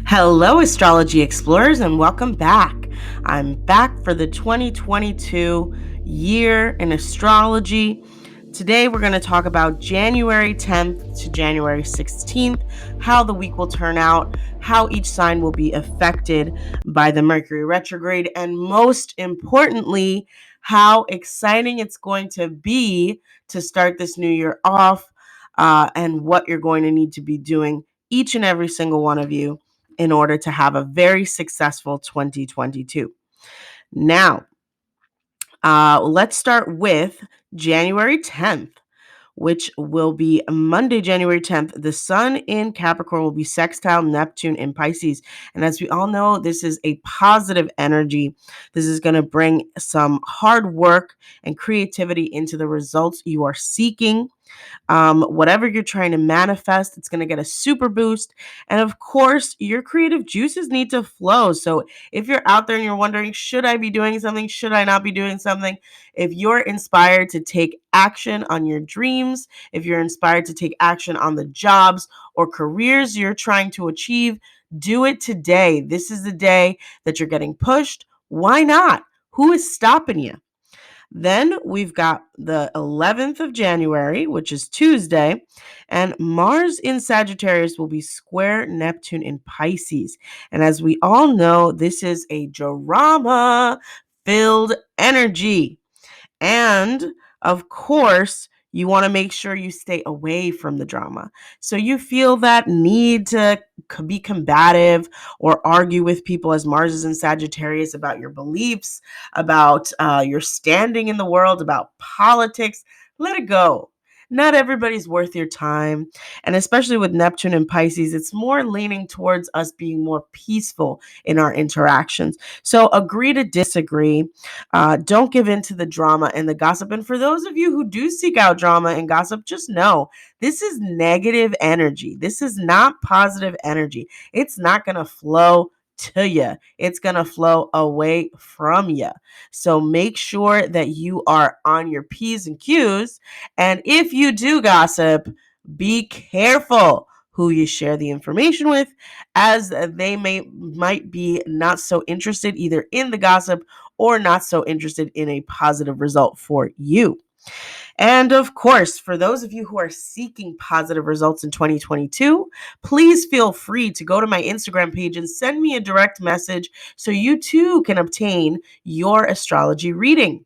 Hello, astrology explorers, and welcome back. I'm back for the 2022 year in astrology. Today, we're going to talk about January 10th to January 16th, how the week will turn out, how each sign will be affected by the Mercury Retrograde, and most importantly, how exciting it's going to be to start this new year off, and what you're going to need to be doing, each and every single one of you, in order to have a very successful 2022. Now, let's start with January 10th, which will be Monday, January 10th. The sun in Capricorn will be sextile Neptune in Pisces. And as we all know, this is a positive energy. This is going to bring some hard work and creativity into the results you are seeking. Whatever you're trying to manifest, it's going to get a super boost. And of course, your creative juices need to flow. So if you're out there and you're wondering, should I be doing something? Should I not be doing something? If you're inspired to take action on your dreams, if you're inspired to take action on the jobs or careers you're trying to achieve, do it today. This is the day that you're getting pushed. Why not? Who is stopping you? Then we've got the 11th of January, which is Tuesday, and Mars in Sagittarius will be square Neptune in Pisces. And as we all know, this is a drama-filled energy. And of course, you want to make sure you stay away from the drama. So you feel that need to be combative or argue with people, as Mars is in Sagittarius, about your beliefs, about your standing in the world, about politics. Let it go. Not everybody's worth your time. And especially with Neptune and Pisces, it's more leaning towards us being more peaceful in our interactions. So agree to disagree. Don't give in to the drama and the gossip. And for those of you who do seek out drama and gossip, just know this is negative energy. This is not positive energy. It's not going to flow to you. It's going to flow away from you. So make sure that you are on your P's and Q's. And if you do gossip, be careful who you share the information with, as they might be not so interested either in the gossip or not so interested in a positive result for you. And of course, for those of you who are seeking positive results in 2022, please feel free to go to my Instagram page and send me a direct message so you too can obtain your astrology reading.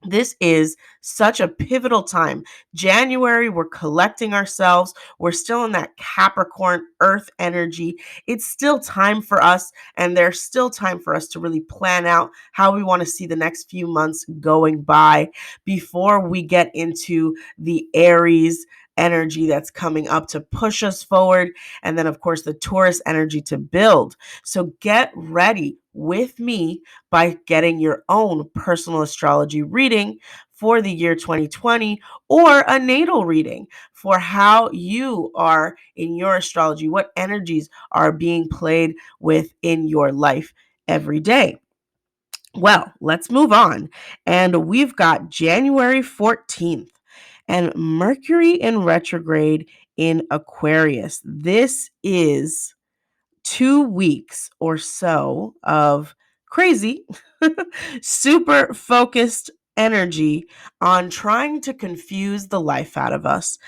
This is such a pivotal time. January, we're collecting ourselves. We're still in that Capricorn earth energy. It's still time for us, and there's still time for us to really plan out how we want to see the next few months going by before we get into the Aries energy that's coming up to push us forward. And then, of course, the Taurus energy to build. So get ready with me by getting your own personal astrology reading for the year 2020, or a natal reading for how you are in your astrology, what energies are being played with in your life every day. Well, let's move on. And we've got January 14th and Mercury in retrograde in Aquarius. This is 2 weeks or so of crazy, super focused energy on trying to confuse the life out of us,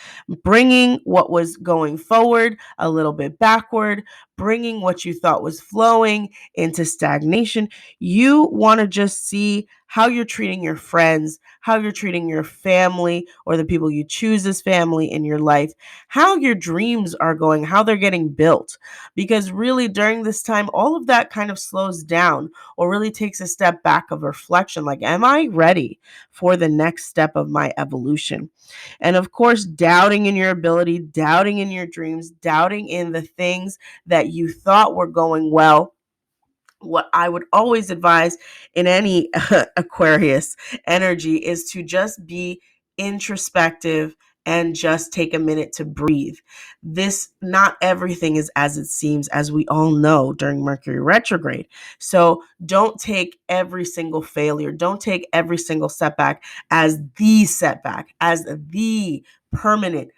bringing what was going forward a little bit backward, bringing what you thought was flowing into stagnation. You want to just see how you're treating your friends, how you're treating your family or the people you choose as family in your life, how your dreams are going, how they're getting built. Because really during this time, all of that kind of slows down or really takes a step back of reflection. Like, am I ready for the next step of my evolution? And of course, doubting in your ability, doubting in your dreams, doubting in the things that you thought were going well. What I would always advise in any Aquarius energy is to just be introspective and just take a minute to breathe. Not everything is as it seems, as we all know during Mercury retrograde. So don't take every single failure, don't take every single setback as the permanent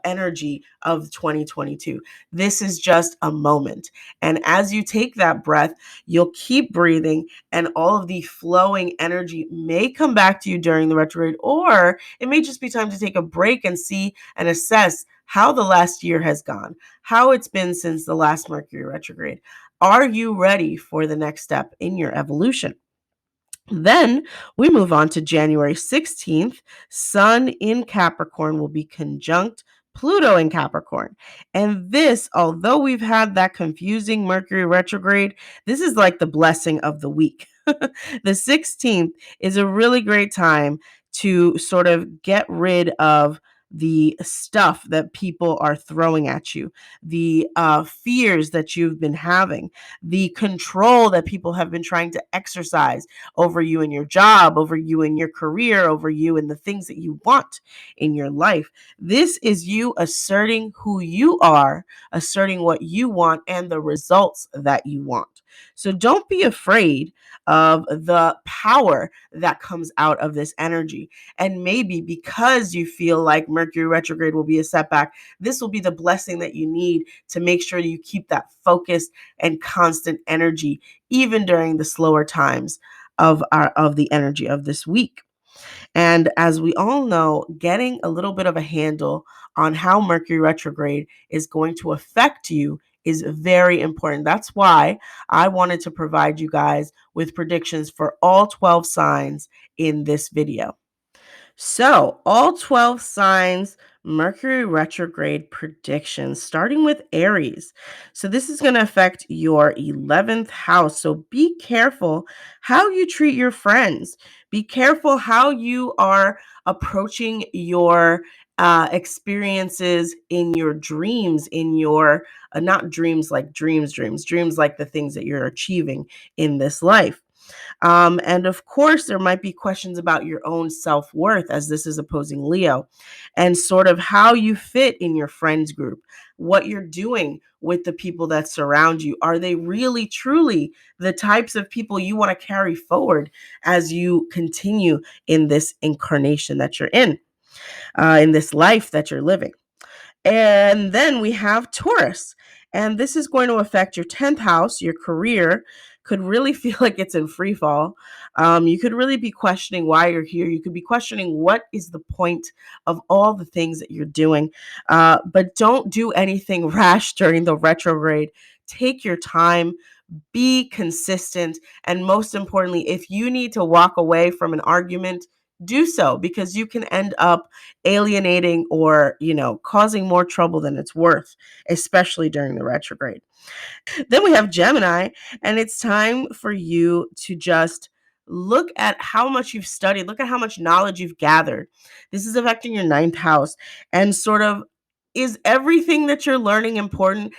energy of 2022. This is just a moment. And as you take that breath, you'll keep breathing, and all of the flowing energy may come back to you during the retrograde, or it may just be time to take a break and see and assess how the last year has gone, how it's been since the last Mercury retrograde. Are you ready for the next step in your evolution? Then we move on to January 16th. Sun in Capricorn will be conjunct Pluto in Capricorn. And this, although we've had that confusing Mercury retrograde, this is like the blessing of the week. The 16th is a really great time to sort of get rid of the stuff that people are throwing at you, the fears that you've been having, the control that people have been trying to exercise over you in your job, over you in your career, over you in the things that you want in your life. This is you asserting who you are, asserting what you want, and the results that you want. So don't be afraid of the power that comes out of this energy. And maybe because you feel like Mercury retrograde will be a setback, this will be the blessing that you need to make sure you keep that focused and constant energy, even during the slower times of the energy of this week. And as we all know, getting a little bit of a handle on how Mercury retrograde is going to affect you is very important. That's why I wanted to provide you guys with predictions for all 12 signs in this video. So, all 12 signs Mercury retrograde predictions, starting with Aries. So, this is going to affect your 11th house. So, be careful how you treat your friends. Be careful how you are approaching your experiences in your dreams, in your not dreams like dreams like the things that you're achieving in this life. And of course, there might be questions about your own self worth, as this is opposing Leo, and sort of how you fit in your friends group, what you're doing with the people that surround you. Are they really, truly the types of people you want to carry forward as you continue in this incarnation that you're in this life that you're living? And then we have Taurus. And this is going to affect your 10th house. Your career could really feel like it's in free fall. You could really be questioning why you're here. You could be questioning what is the point of all the things that you're doing. But don't do anything rash during the retrograde. Take your time, be consistent, and most importantly, if you need to walk away from an argument, do so, because you can end up alienating or, causing more trouble than it's worth, especially during the retrograde. Then we have Gemini, and it's time for you to just look at how much you've studied, look at how much knowledge you've gathered. This is affecting your 9th house, and sort of, is everything that you're learning important?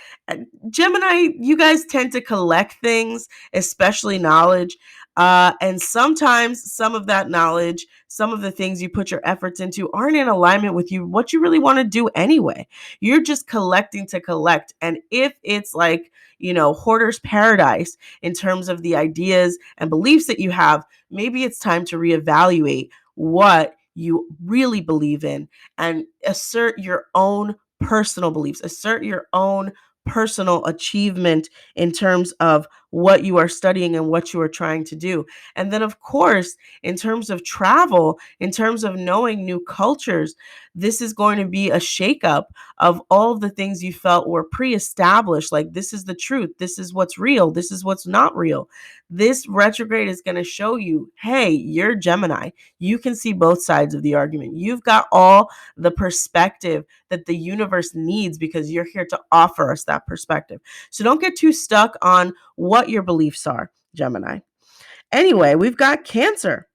Gemini, you guys tend to collect things, especially knowledge. And sometimes some of that knowledge, some of the things you put your efforts into aren't in alignment with what you really want to do anyway. You're just collecting to collect. And if it's like, hoarder's paradise in terms of the ideas and beliefs that you have, maybe it's time to reevaluate what you really believe in and assert your own personal beliefs, assert your own personal achievement in terms of what you are studying and what you are trying to do. And then, of course, in terms of travel, in terms of knowing new cultures, this is going to be a shakeup of all of the things you felt were pre-established. Like, this is the truth. This is what's real. This is what's not real. This retrograde is going to show you, hey, you're Gemini. You can see both sides of the argument. You've got all the perspective that the universe needs because you're here to offer us that perspective. So don't get too stuck on what your beliefs are, Gemini. Anyway, we've got Cancer.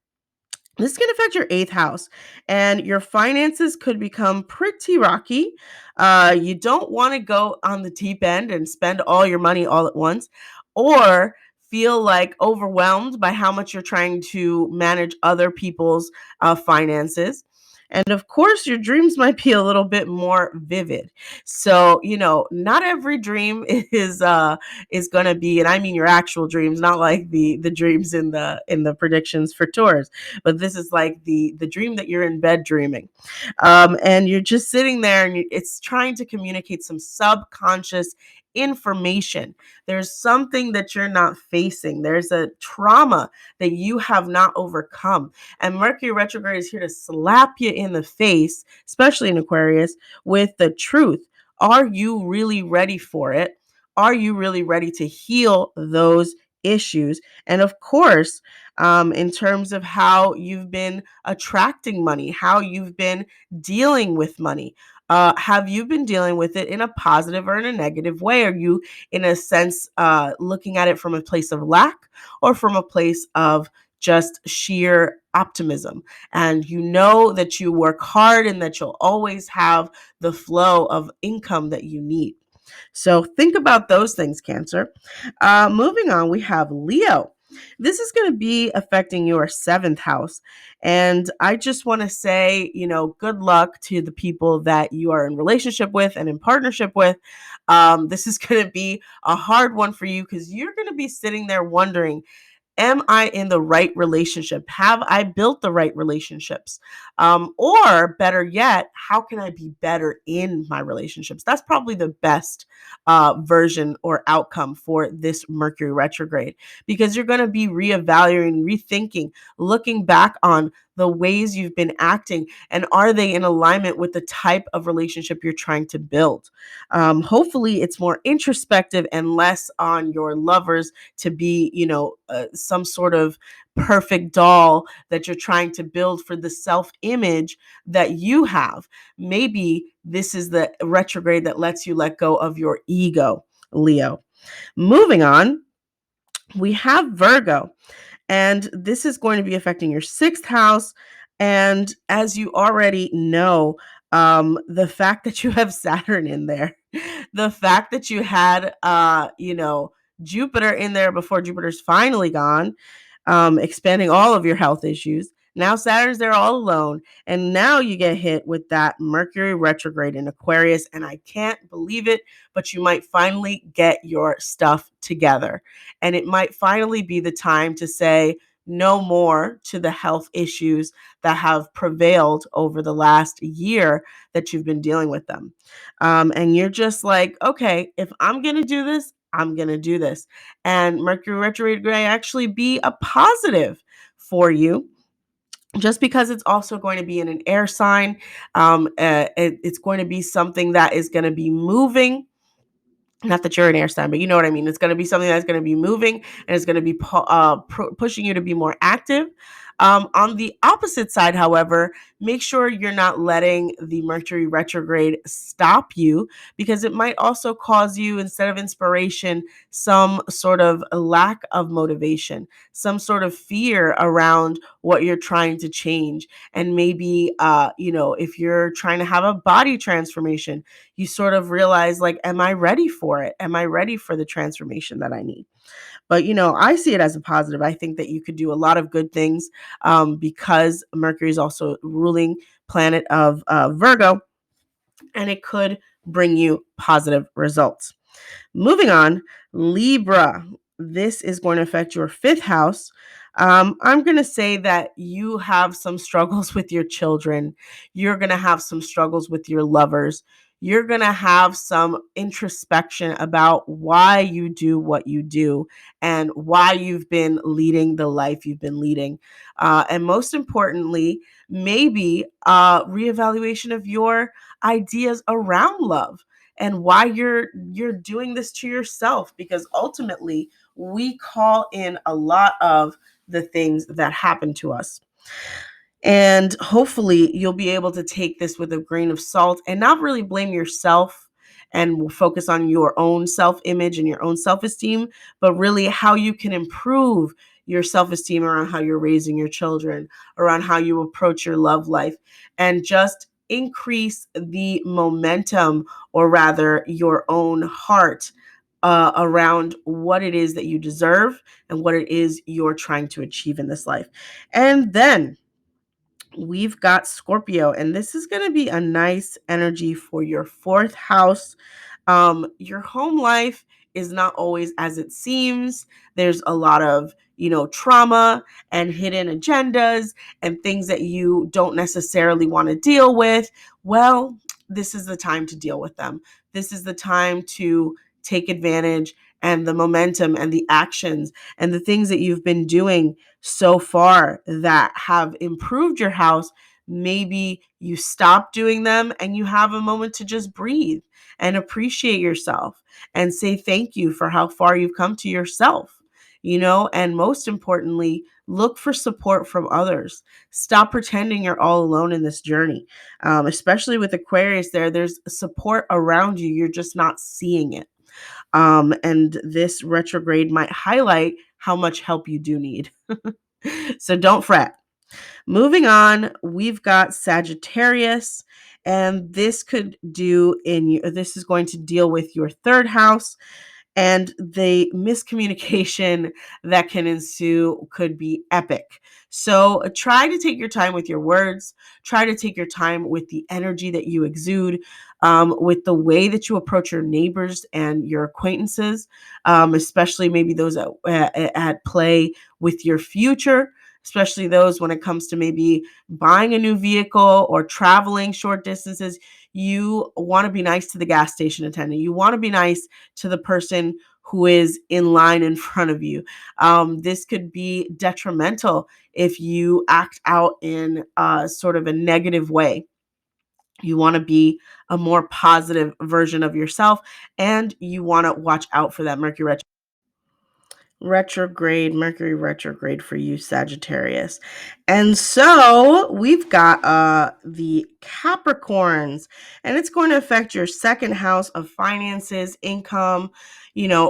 This can affect your 8th house, and your finances could become pretty rocky. You don't want to go on the deep end and spend all your money all at once, or feel like overwhelmed by how much you're trying to manage other people's finances. And of course, your dreams might be a little bit more vivid. So, not every dream is going to be, and I mean your actual dreams, not like the dreams in the predictions for Taurus, but this is like the dream that you're in bed dreaming. And you're just sitting there and it's trying to communicate some subconscious information. There's something that you're not facing. There's a trauma that you have not overcome. And Mercury retrograde is here to slap you in the face, especially in Aquarius, with the truth. Are you really ready for it? Are you really ready to heal those issues? And of course, in terms of how you've been attracting money, how you've been dealing with money. Have you been dealing with it in a positive or in a negative way? Are you, in a sense, looking at it from a place of lack or from a place of just sheer optimism? And you know that you work hard and that you'll always have the flow of income that you need. So think about those things, Cancer. Moving on, we have Leo. This is going to be affecting your seventh house. And I just want to say, good luck to the people that you are in relationship with and in partnership with. This is going to be a hard one for you because you're going to be sitting there wondering, am I in the right relationship? Have I built the right relationships? Or better yet, how can I be better in my relationships? That's probably the best version or outcome for this Mercury retrograde, because you're going to be reevaluating, rethinking, looking back on the ways you've been acting, and are they in alignment with the type of relationship you're trying to build? Hopefully, it's more introspective and less on your lovers to be, some sort of perfect doll that you're trying to build for the self-image that you have. Maybe this is the retrograde that lets you let go of your ego, Leo. Moving on, we have Virgo. And this is going to be affecting your sixth house. And as you already know, the fact that you have Saturn in there, the fact that you had, Jupiter in there before Jupiter's finally gone, expanding all of your health issues. Now Saturn's there all alone. And now you get hit with that Mercury retrograde in Aquarius. And I can't believe it, but you might finally get your stuff together. And it might finally be the time to say no more to the health issues that have prevailed over the last year that you've been dealing with them. And you're just like, okay, if I'm going to do this, I'm going to do this. And Mercury retrograde may actually be a positive for you, just because it's also going to be in an air sign. It's going to be something that is going to be moving. Not that you're an air sign, but you know what I mean. It's going to be something that's going to be moving, and it's going to be pushing you to be more active. On the opposite side, however, make sure you're not letting the Mercury retrograde stop you, because it might also cause you, instead of inspiration, some sort of lack of motivation, some sort of fear around what you're trying to change. And maybe, if you're trying to have a body transformation, you sort of realize, like, am I ready for it? Am I ready for the transformation that I need? But, I see it as a positive. I think that you could do a lot of good things, because Mercury is also ruling planet of Virgo, and it could bring you positive results. Moving on, Libra. This is going to affect your fifth house. I'm going to say that you have some struggles with your children. You're going to have some struggles with your lovers. You're going to have some introspection about why you do what you do and why you've been leading the life you've been leading. And most importantly, maybe reevaluation of your ideas around love and why you're doing this to yourself, because ultimately we call in a lot of the things that happen to us. And hopefully you'll be able to take this with a grain of salt and not really blame yourself and focus on your own self-image and your own self-esteem, but really how you can improve your self-esteem around how you're raising your children, around how you approach your love life, and just increase the momentum, or rather your own heart, around what it is that you deserve and what it is you're trying to achieve in this life. And then we've got Scorpio, and this is going to be a nice energy for your fourth house. Your home life is not always as it seems. There's a lot of, trauma and hidden agendas and things that you don't necessarily want to deal with. Well, this is the time to deal with them. This is the time to take advantage and the momentum and the actions and the things that you've been doing so far that have improved your house. Maybe you stop doing them and you have a moment to just breathe and appreciate yourself and say thank you for how far you've come to yourself, and most importantly, look for support from others. Stop pretending you're all alone in this journey. Especially with Aquarius there's support around you. You're just not seeing it. And this retrograde might highlight how much help you do need. So don't fret. Moving on, we've got Sagittarius, and this is going to deal with your third house, and the miscommunication that can ensue could be epic. So try to take your time with your words. Try to take your time with the energy that you exude, with the way that you approach your neighbors and your acquaintances, especially maybe those at play with your future, especially those when it comes to maybe buying a new vehicle or traveling short distances. You want to be nice to the gas station attendant. You want to be nice to the person who is in line in front of you. This could be detrimental if you act out in sort of a negative way. You want to be a more positive version of yourself, and you want to watch out for that Mercury retrograde for you, Sagittarius. And so we've got the Capricorns, and it's going to affect your second house of finances, income,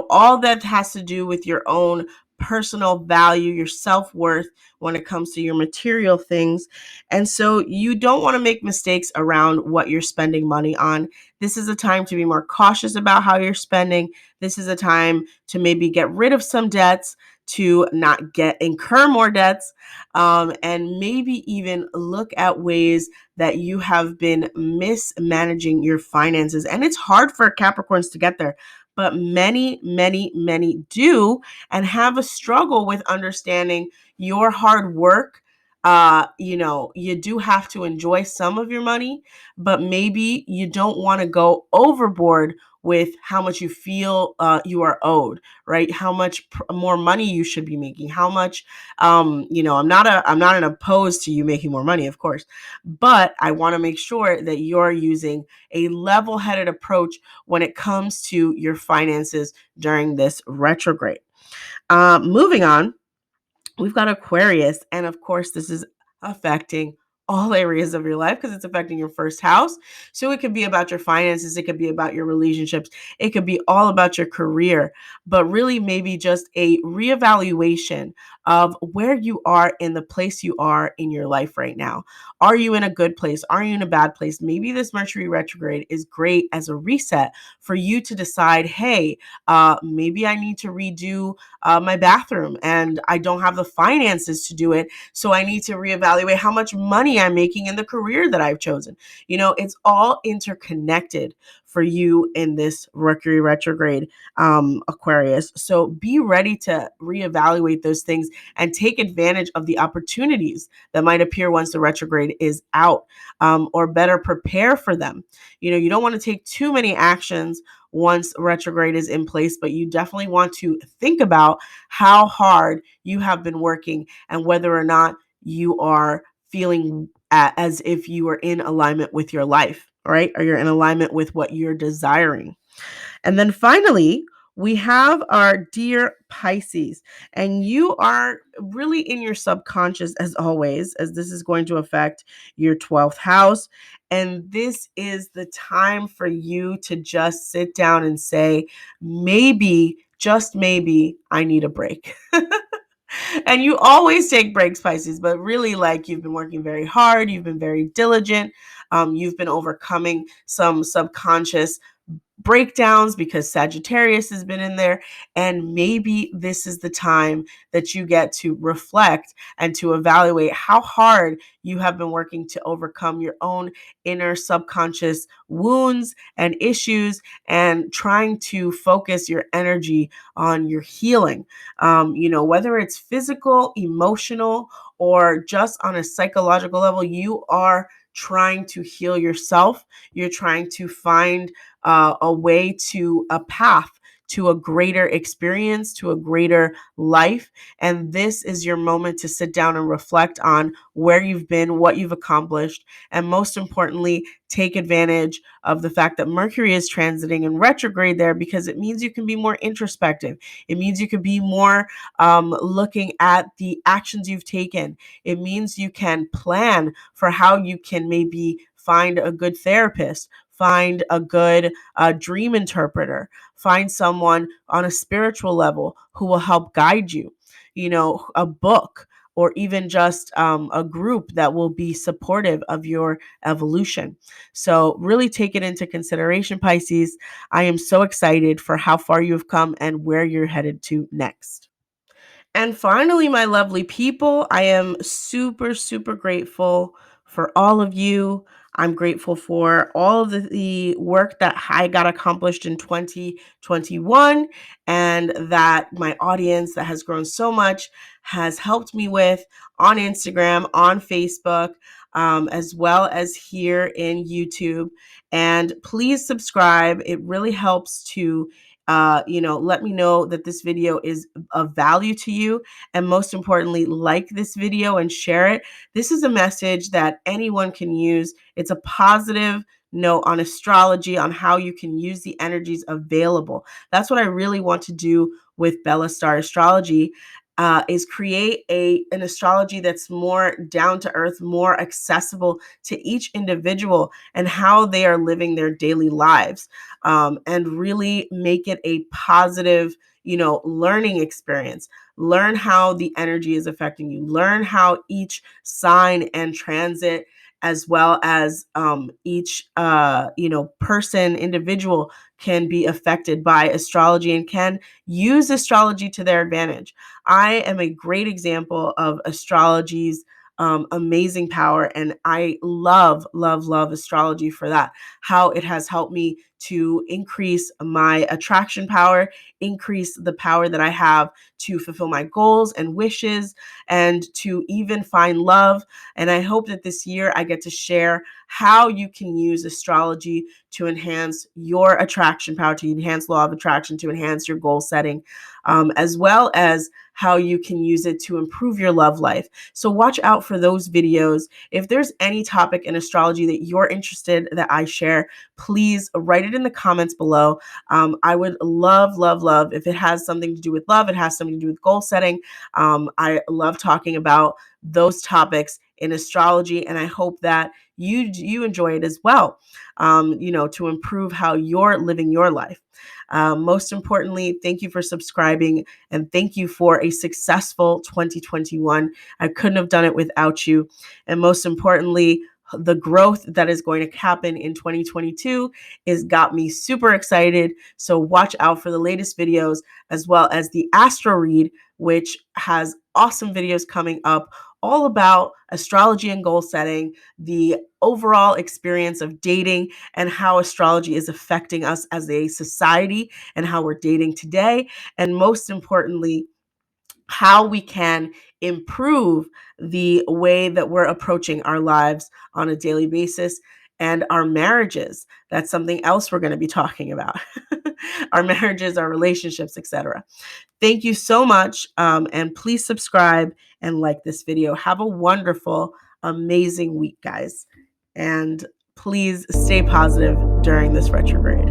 all that has to do with your own personal value, your self-worth when it comes to your material things. And so you don't want to make mistakes around what you're spending money on. This is a time to be more cautious about how you're spending. This is a time to maybe get rid of some debts, to not incur more debts, and maybe even look at ways that you have been mismanaging your finances. And it's hard for Capricorns to get there, but many, many, many do and have a struggle with understanding your hard work. You do have to enjoy some of your money, but maybe you don't want to go overboard with how much you feel you are owed, right? How much more money you should be making, how much, I'm not opposed to you making more money, of course, but I want to make sure that you're using a level-headed approach when it comes to your finances during this retrograde. Moving on, we've got Aquarius, and of course, this is affecting all areas of your life because it's affecting your first house. So it could be about your finances, it could be about your relationships, it could be all about your career, but really maybe just a reevaluation of where you are in the place you are in your life right now. Are you in a good place? Are you in a bad place? Maybe this Mercury retrograde is great as a reset for you to decide, hey, maybe I need to redo my bathroom and I don't have the finances to do it. So I need to reevaluate how much money I'm making in the career that I've chosen. It's all interconnected for you in this Mercury retrograde, Aquarius. So be ready to reevaluate those things and take advantage of the opportunities that might appear once the retrograde is out, or better prepare for them. You don't want to take too many actions once retrograde is in place, but you definitely want to think about how hard you have been working and whether or not you are feeling as if you are in alignment with your life, right? Or you're in alignment with what you're desiring. And then finally, we have our dear Pisces, and you are really in your subconscious as always, as this is going to affect your 12th house. And this is the time for you to just sit down and say, maybe, just maybe, I need a break. And you always take breaks, Pisces, but really, like, you've been working very hard, you've been very diligent, you've been overcoming some subconscious breakdowns because Sagittarius has been in there. And maybe this is the time that you get to reflect and to evaluate how hard you have been working to overcome your own inner subconscious wounds and issues, and trying to focus your energy on your healing. Whether it's physical, emotional, or just on a psychological level, you are trying to heal yourself. You're trying to find a way to a path to a greater experience, to a greater life. And this is your moment to sit down and reflect on where you've been, what you've accomplished, and most importantly, take advantage of the fact that Mercury is transiting in retrograde there, because it means you can be more introspective. It means you can be more looking at the actions you've taken. It means you can plan for how you can maybe find a good therapist, find a good dream interpreter, find someone on a spiritual level who will help guide you, a book, or even just a group that will be supportive of your evolution. So really take it into consideration, Pisces. I am so excited for how far you've come and where you're headed to next. And finally, my lovely people, I am super, super grateful for all of you. I'm grateful for all of the work that I got accomplished in 2021, and that my audience that has grown so much has helped me with on Instagram, on Facebook, as well as here in YouTube. And please subscribe. It really helps to let me know that this video is of value to you. And most importantly, like this video and share it. This is a message that anyone can use. It's a positive note on astrology, on how you can use the energies available. That's what I really want to do with Bella Star Astrology. Is create an astrology that's more down to earth, more accessible to each individual and how they are living their daily lives, and really make it a positive, learning experience. Learn how the energy is affecting you. Learn how each sign and transit, as well as each person, individual, can be affected by astrology and can use astrology to their advantage. I am a great example of astrology's amazing power, and I love, love, love astrology for that. How it has helped me to increase my attraction power, increase the power that I have to fulfill my goals and wishes, and to even find love. And I hope that this year I get to share how you can use astrology to enhance your attraction power, to enhance law of attraction, to enhance your goal setting, as well as how you can use it to improve your love life. So watch out for those videos. If there's any topic in astrology that you're interested that I share, please write it in the comments below. I would love, love, love if it has something to do with love, it has something to do with goal setting. I love talking about those topics in astrology, and I hope that you enjoy it as well, to improve how you're living your life. Most importantly, thank you for subscribing, and thank you for a successful 2021. I couldn't have done it without you. And most importantly, the growth that is going to happen in 2022 is got me super excited. So watch out for the latest videos, as well as the Astro Read, which has awesome videos coming up all about astrology and goal setting, the overall experience of dating, and how astrology is affecting us as a society and how we're dating today. And most importantly, how we can improve the way that we're approaching our lives on a daily basis, and our marriages. That's something else we're going to be talking about. Our marriages, our relationships, etc. Thank you so much. And please subscribe and like this video. Have a wonderful, amazing week, guys. And please stay positive during this retrograde.